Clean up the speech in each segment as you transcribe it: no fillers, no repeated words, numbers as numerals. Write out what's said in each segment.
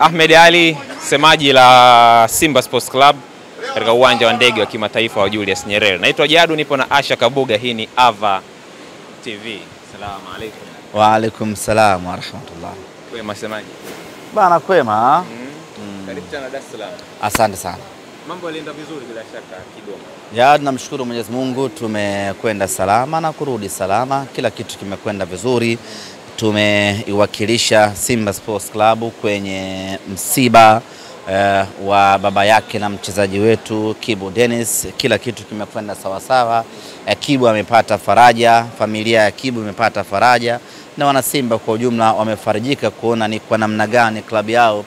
Ahmed Ali, semaji la Simba Sports Club katika uwanja wa ndege wa kimataifa wa Julius Nyerere. Naitwa Jadu, nipo na Asha Kabuga, hii ni Ava TV. Salamu alaykum. Wa alaykum salam wa rahmatullah. Kwema semaji? Bana kwema. Karibu sana Dar es Salaam. Asante sana. Mambo yalienda vizuri bila shaka Kigoma. Ya, tunamshukuru Mwenyezi Mungu, tumekwenda salama na kurudi salama. Kila kitu kimekwenda vizuri. Tumeiwakilisha Simba Sports Club kwenye msiba wa baba yake na mchezaji wetu Kibu Dennis. Kila kitu kimekwenda sawa sawa. Kibu amepata faraja, familia ya Kibu imepata faraja, na wana Simba kwa ujumla wamefarijika kuona ni kwa namna gani klabu yao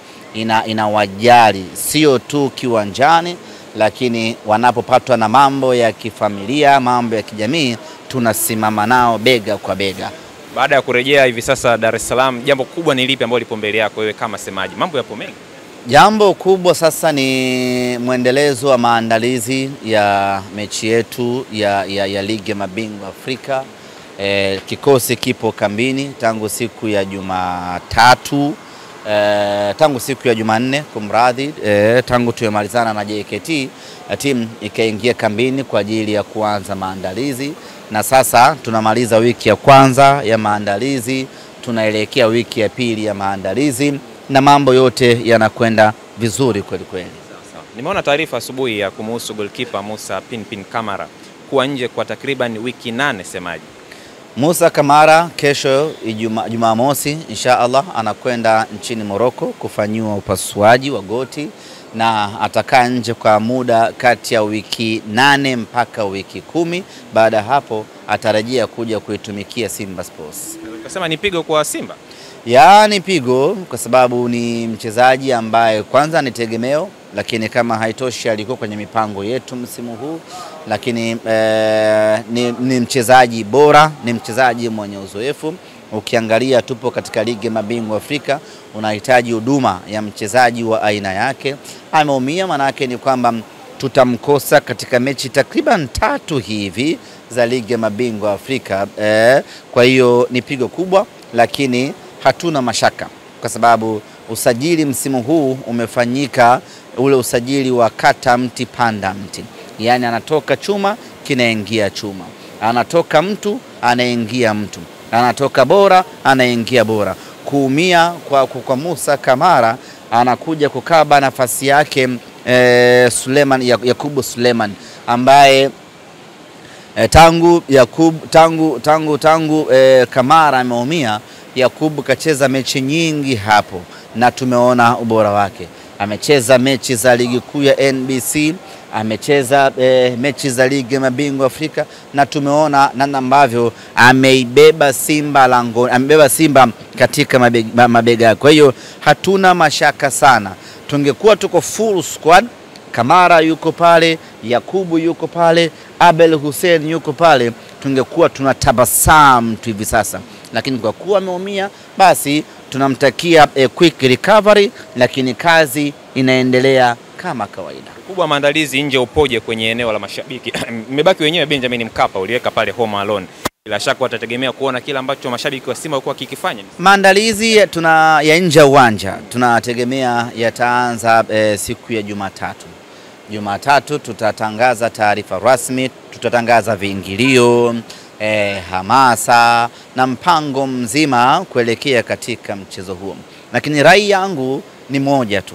inawajali sio tu kiwanjani, lakini wanapopatwa na mambo ya kifamilia, mambo ya kijamii, tunasimama nao bega kwa bega. Baada ya kurejea hivi sasa Dar es Salaam, jambo kubwa ni lipi ambalo lipo mbele yako wewe kama semaji? Mambo yapo mengi. Jambo kubwa sasa ni mwendelezo wa maandalizi ya mechi yetu ya ligi ya mabingwa Afrika. Kikosi kipo kambini tangu siku ya Jumatatu, tangu siku ya Jumanne kumradhi, tangu tumemalizana na JKT, timu ikaingia kambini kwa ajili ya kuanza maandalizi, na sasa tunamaliza wiki ya kwanza ya maandalizi, tunaelekea wiki ya pili ya maandalizi, na mambo yote yanakwenda vizuri kweli kweli. Nimeona taarifa asubuhi ya kumuhusu goalkeeper Musa Pinpin Kamara kuwa nje kwa takriban wiki 8 semaji. Musa Kamara kesho Jumamosi inshallah anakwenda nchini Morocco kufanyiwa upasuaji wa goti, na atakaa nje kwa muda kati ya wiki 8 mpaka wiki 10. Baada ya hapo atarejea kuja kuitumikia Simba Sports. Ukasema ni pigo kwa Simba? Ya, ni pigo kwa sababu ni mchezaji ambaye kwanza ni tegemeo, lakini kama haitoshi alikuwa kwenye mipango yetu msimu huu, lakini ni mchezaji bora, ni mchezaji mwenye uzoefu. Ukiangalia tupo katika ligi ya mabingwa Afrika, unahitaji huduma ya mchezaji wa aina yake. Ameumia, maana yake ni kwamba tutamkosa katika mechi takriban 3 hivi za ligi ya mabingwa Afrika. Kwa hiyo ni pigo kubwa, lakini hatuna mashaka kwa sababu usajili msimu huu umefanyika ule usajili wa kata mti panda mti. Yani anatoka chuma kinaingia chuma, anatoka mtu anaingia mtu, anatoka bora anaingia bora. Kuumia kwa Musa Kamara, anakuja kukaba nafasi yake Yakubu Suleiman, ambaye tangu Kamara ameumia, Yakubu kacheza mechi nyingi hapo na tumeona ubora wake. Amecheza mechi za ligi kuu ya NBC, amecheza mechi za ligi ya mabingwa Afrika, na tumeona namna ambavyo amebeba Simba katika mabega. Kwa hiyo hatuna mashaka sana. Tungekuwa tuko full squad, Kamara yuko pale, Yakubu yuko pale, Abel Hussein yuko pale, tungekuwa tunatabasamu tu hivi sasa. Lakini kwa kuwa ameumia, basi tunamtakia quick recovery, lakini kazi inaendelea kama kawaida. Kubwa maandalizi nje upoje kwenye eneo la mashabiki? Mmebaki wenyewe Benjamin Mkapa, uliweka pale home alone. Bila shaka watategemea kuona kila ambacho mashabiki wa Simba walikuwa kikifanya. Maandalizi ya nje uwanja tunategemea yataanza siku ya Jumatatu. Jumatatu tutatangaza taarifa rasmi, tutatangaza viingilio, hamasa na mpango mzima kuelekea katika mchezo huo. Lakini rai yangu ni moja tu,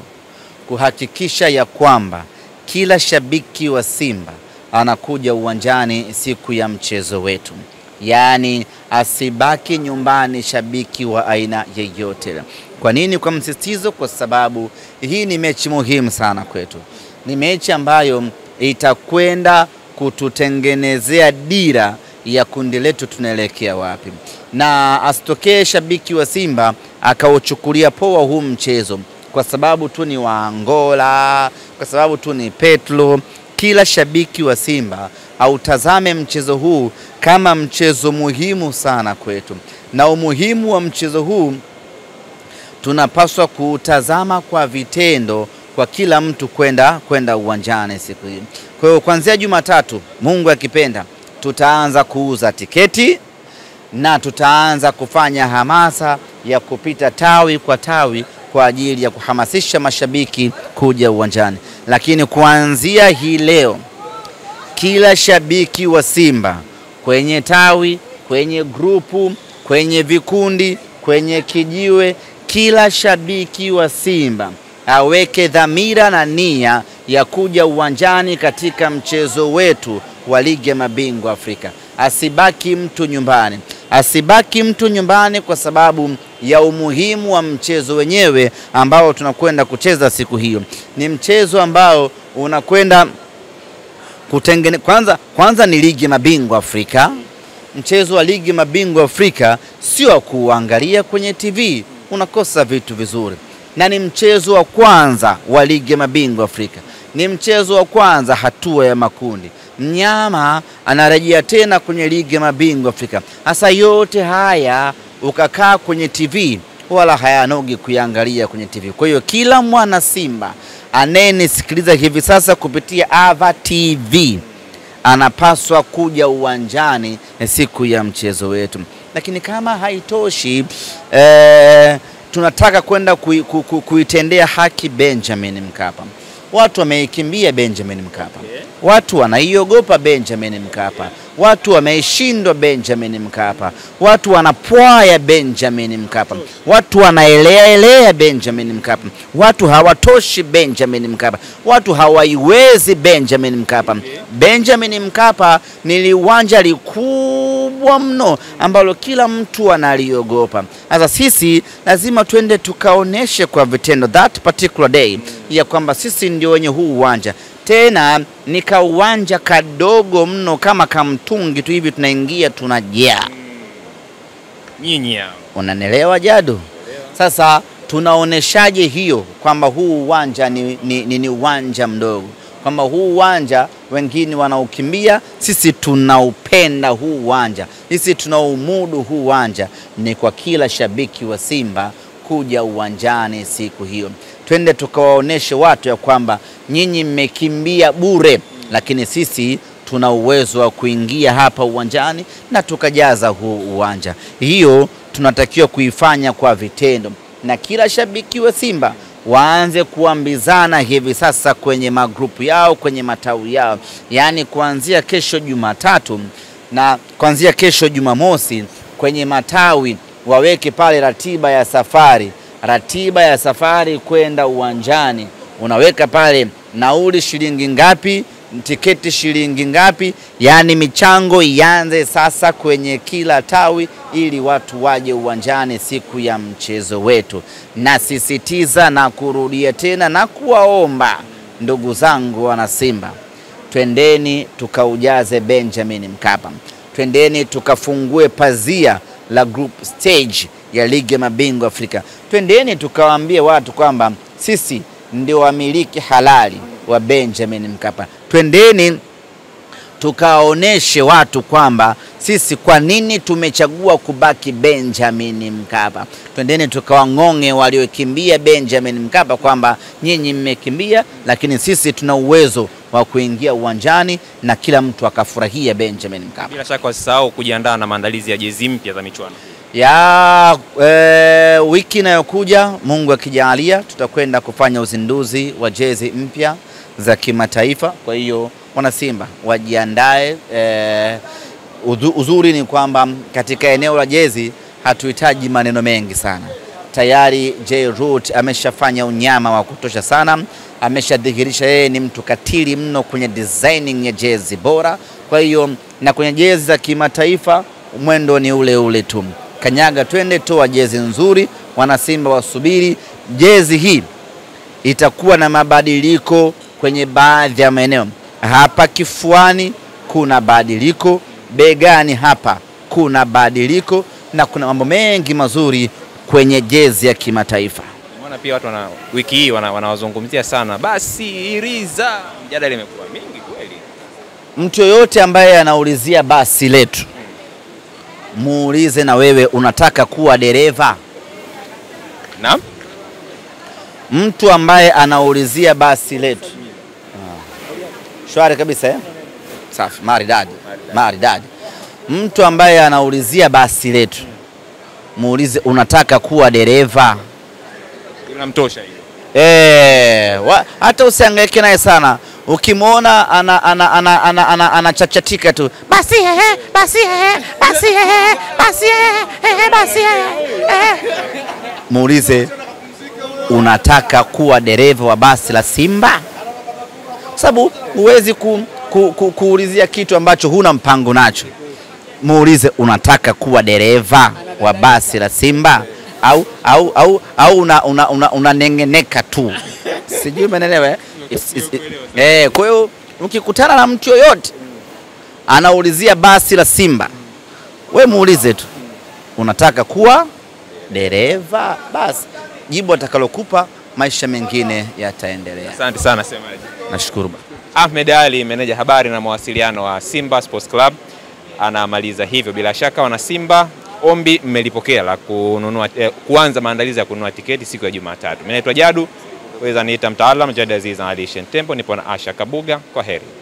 kuhakikisha ya kwamba kila shabiki wa Simba anakuja uwanjani siku ya mchezo wetu. Yani asibaki nyumbani shabiki wa aina yeyote. Kwa nini kwa msisitizo? Kwa sababu hii ni mechi muhimu sana kwetu. Ni mechi ambayo itakwenda kututengenezea dira ya kundi letu tunaelekea wapi. Na asitokee shabiki wa Simba akauchukulia poa huu mchezo kwa sababu tu ni wa Angola, kwa sababu tu ni Petro. Kila shabiki wa Simba autazame mchezo huu kama mchezo muhimu sana kwetu, na umuhimu wa mchezo huu tunapaswa kutazama kwa vitendo, kwa kila mtu kwenda uwanjani siku hii. Kwa hiyo kuanzia Jumatatu, Mungu akipenda, tutaanza kuuza tiketi na tutaanza kufanya hamasa ya kupita tawi kwa tawi kwa ajili ya kuhamasisha mashabiki kuja uwanjani. Lakini kuanzia hii leo, kila shabiki wa Simba kwenye tawi, kwenye grupu, kwenye vikundi, kwenye kijiwe, kila shabiki wa Simba aweke dhamira na nia ya kuja uwanjani katika mchezo wetu wa ligi ya mabingwa Afrika. Asibaki mtu nyumbani. Asibaki mtu nyumbani kwa sababu ya umuhimu wa mchezo wenyewe ambao tunakwenda kucheza siku hiyo. Ni mchezo ambao unakwenda kwanza ni ligi ya mabingwa Afrika. Mchezo wa ligi ya mabingwa Afrika sio kuangalia kwenye TV, unakosa vitu vizuri. Na ni mchezo wa kwanza wa ligi ya mabingwa Afrika. Ni mchezo wa kwanza hatua ya makundi. Mnyama anarejea tena kwenye ligi ya mabingwa Afrika. Hasa yote haya ukakaa kwenye TV wala hayanogi kuangalia kwenye TV. Kwa hiyo kila mwana Simba anayenisikiliza hivi sasa kupitia Ava TV anapaswa kuja uwanjani siku ya mchezo wetu. Lakini kama haitoshi, tunataka kwenda kuitendea haki Benjamin Mkapa. Watu wameikimbia Benjamin Mkapa. Watu wanaiogopa Benjamin Mkapa. Watu wameshindwa Benjamin Mkapa. Watu wanapwaya Benjamin Mkapa. Watu wanaelea Benjamin Mkapa. Watu hawatoshi Benjamin Mkapa. Watu hawaiwezi Benjamin Mkapa. Benjamin Mkapa ni uwanja likubwa mno ambalo kila mtu analiogopa. Sasa sisi lazima twende tukaoneshe kwa vitendo that particular day ya kwamba sisi ndio wenye huu uwanja. Tena ni kauwanja kadogo mno kama kamtungi tu hivi, tunaingia tunajaa. Nyinyi unanielewa Jadu? Sasa tunaoneshaje hiyo kwamba huu uwanja ni uwanja mdogo, kwamba huu uwanja wengine wanaukimbia, sisi tunaupenda huu uwanja, sisi tunaumudu huu uwanja? Ni kwa kila shabiki wa Simba kuja uwanjani siku hiyo. Twende tukawaoneshe watu ya kwamba nyinyi mmekimbia bure, lakini sisi tuna uwezo wa kuingia hapa uwanjani na tukajaza huu uwanja. Hiyo tunatakiwa kuifanya kwa vitendo, na kila shabiki wa Simba waanze kuambizana hivi sasa kwenye magrupu yao, kwenye matawi yao. Yani kuanzia kesho Jumatatu na kuanzia kesho Jumamosi kwenye matawi waweke pale ratiba ya safari. Ratiba ya safari kwenda uwanjani. Unaweka pale nauli shilingi ngapi, tiketi shilingi ngapi. Yani michango ianze sasa kwenye kila tawi ili watu waje uwanjani siku ya mchezo wetu. Na sisitiza na kurudia tena na kuwaomba ndugu zangu wana Simba, twendeni tukaujaze Benjamin Mkapa. Twendeni tukafungue pazia la group stage ya ligi ya mabingwa Afrika. Twendeni tukawaambie watu kwamba sisi ndio wamiliki halali wa Benjamin Mkapa. Twendeni tukaoneshe watu kwamba sisi kwa nini tumechagua kubaki Benjamin Mkapa. Twendeni tukawang'onge waliokimbia Benjamin Mkapa kwamba nyinyi mmekimbia, lakini sisi tuna uwezo wa kuingia uwanjani na kila mtu akafurahia Benjamin Mkapa. Bila shaka wasisahau kujiandaa na maandalizi ya jezi mpya za michuano. Wiki inayokuja Mungu akijalia tutakwenda kufanya uzinduzi wa jezi mpya za kimataifa. Kwa hiyo wana Simba wajiandae. Uzuri ni kwamba katika eneo la jezi hatuhitaji maneno mengi sana. Tayari J Root ameshafanya unyama wa kutosha sana. Ameshadhihirisha yeye ni mtu katili mno kwenye designing ya jezi bora. Kwa hiyo na kwenye jezi za kimataifa mwendo ni ule ule tu. Kanyaga twende, toa jezi nzuri, wana Simba wasubiri. Jezi hii itakuwa na mabadiliko kwenye baadhi ya maeneo. Hapa kifuani kuna badiliko, begani hapa kuna badiliko, na kuna mambo mengi mazuri kwenye jezi ya kimataifa. Unaona pia watu wiki hii wanawazungumzia sana basi iriza. Mjadala imekuwa mingi kweli. Mtu yoyote ambaye anaulizia basi letu, muulize na wewe unataka kuwa dereva? Naam. Mtu ambaye anaulizia basi letu. Shwari kabisa Safi, maridadi. Mtu ambaye anaulizia basi letu, muulize unataka kuwa dereva? Unamtosha hiyo. Hata usihangaike naye sana. Ukimwona anachachatika tu, basi muulize, unataka kuwa dereva wa basi la Simba? Sababu huwezi kuulizia kitu ambacho huna mpango nacho. Muulize, unataka kuwa dereva wa basi la Simba au unanengeneka tu? Sijui umeelewa. Kwa hiyo ukikutana na mtu yoyote anaulizia basi la Simba, we muulize tu, unataka kuwa dereva? Basi jibu atakalokupa, maisha mengine yataendelea. Asante sana semaji. Nashukuru. Ahmed Ali, meneja habari na mawasiliano wa Simba Sports Club, anamaliza hivyo. Bila shaka wana Simba, ombi mmelipokea la kuanza maandalizi ya kununua tiketi siku ya Jumatatu. Mimi naitwa Jadu, weza niita mtaalamu Jadi Aziz Ali Tempo, nipo na Asha Kabuga. Kwa heri.